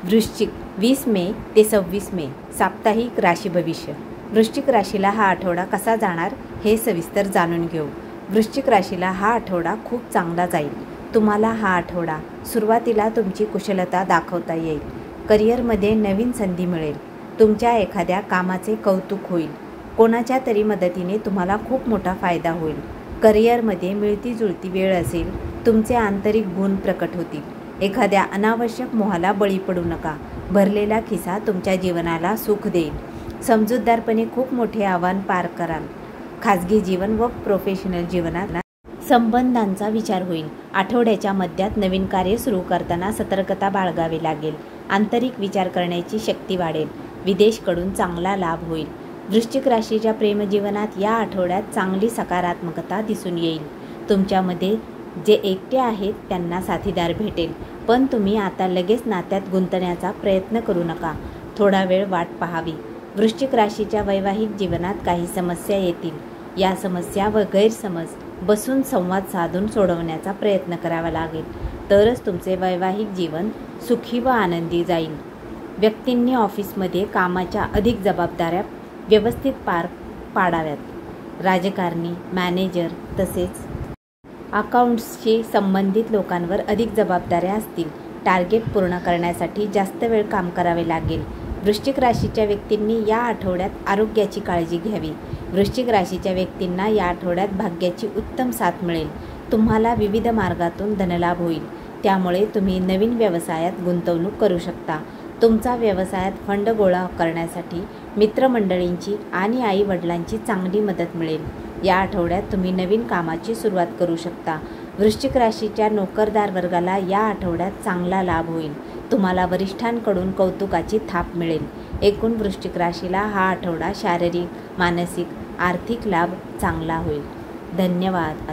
वृश्चिक 20 मे ते 26 मे साप्ताहिक राशी भविष्य. वृश्चिक राशीला हा आठवडा कसा जाणार हे सविस्तर जाणून घेऊ. वृश्चिक राशीला हा आठवडा खूप चांगला जाईल. तुम्हाला हा आठवडा सुरुवातीला तुमची कुशलता दाखवता येईल. करिअरमध्ये नवीन संधी मिळेल. तुमच्या एखाद्या कामाचे कौतुक होईल. कोणाच्या तरी मदतीने तुम्हाला खूप मोठा फायदा होईल. करिअरमध्ये मिळती जुळती वेळ असेल. तुमचे आंतरिक गुण प्रकट होतील. एखाद्या अनावश्यक मोहाला बळी पडू नका. भरलेला खिसा तुमच्या जीवनाला सुख देईल. समजूतदारपणे खूप मोठे आव्हान पार कराल. खाजगी जीवन व प्रोफेशनल जीवनात संबंधांचा विचार होईल. आठवड्याच्या मध्यात नवीन कार्य सुरू करताना सतर्कता बाळगावी लागेल. आंतरिक विचार करण्याची शक्ती वाढेल. विदेशकडून चांगला लाभ होईल. वृश्चिक राशीच्या प्रेमजीवनात या आठवड्यात चांगली सकारात्मकता दिसून येईल. तुमच्यामध्ये जे एकटे आहेत त्यांना साथीदार भेटेल, पण तुम्ही आता लगेच नात्यात गुंतण्याचा प्रयत्न करू नका. थोडा वेळ वाट पाहावी. वृश्चिक राशीच्या वैवाहिक जीवनात काही समस्या येतील. या समस्या व गैरसमज बसून संवाद साधून सोडवण्याचा प्रयत्न करावा लागेल. तरच तुमचे वैवाहिक जीवन सुखी व आनंदी जाईल. व्यक्तींनी ऑफिसमध्ये कामाच्या अधिक जबाबदाऱ्या व्यवस्थित पार पाडाव्यात. राजकारणी, मॅनेजर तसेच अकाउंट्सशी संबंधित लोकांवर अधिक जबाबदाऱ्या असतील. टार्गेट पूर्ण करण्यासाठी जास्त वेळ काम करावे लागेल. वृश्चिक राशीच्या व्यक्तींनी या आठवड्यात आरोग्याची काळजी घ्यावी. वृश्चिक राशीच्या व्यक्तींना या आठवड्यात भाग्याची उत्तम साथ मिळेल. तुम्हाला विविध मार्गातून धनलाभ होईल. त्यामुळे तुम्ही नवीन व्यवसायात गुंतवणूक करू शकता. तुमचा व्यवसायात फंड गोळा करण्यासाठी मित्रमंडळींची आणि आई वडिलांची चांगली मदत मिळेल. या आठवड्यात तुम्ही नवीन कामाची सुरुवात करू शकता. वृश्चिक राशीच्या नोकरदार वर्गाला या आठवड्यात चांगला लाभ होईल. तुम्हाला वरिष्ठांकडून कौतुकाची थाप मिळेल. एकूण वृश्चिक राशीला हा आठवडा शारीरिक, मानसिक, आर्थिक लाभ चांगला होईल. धन्यवाद.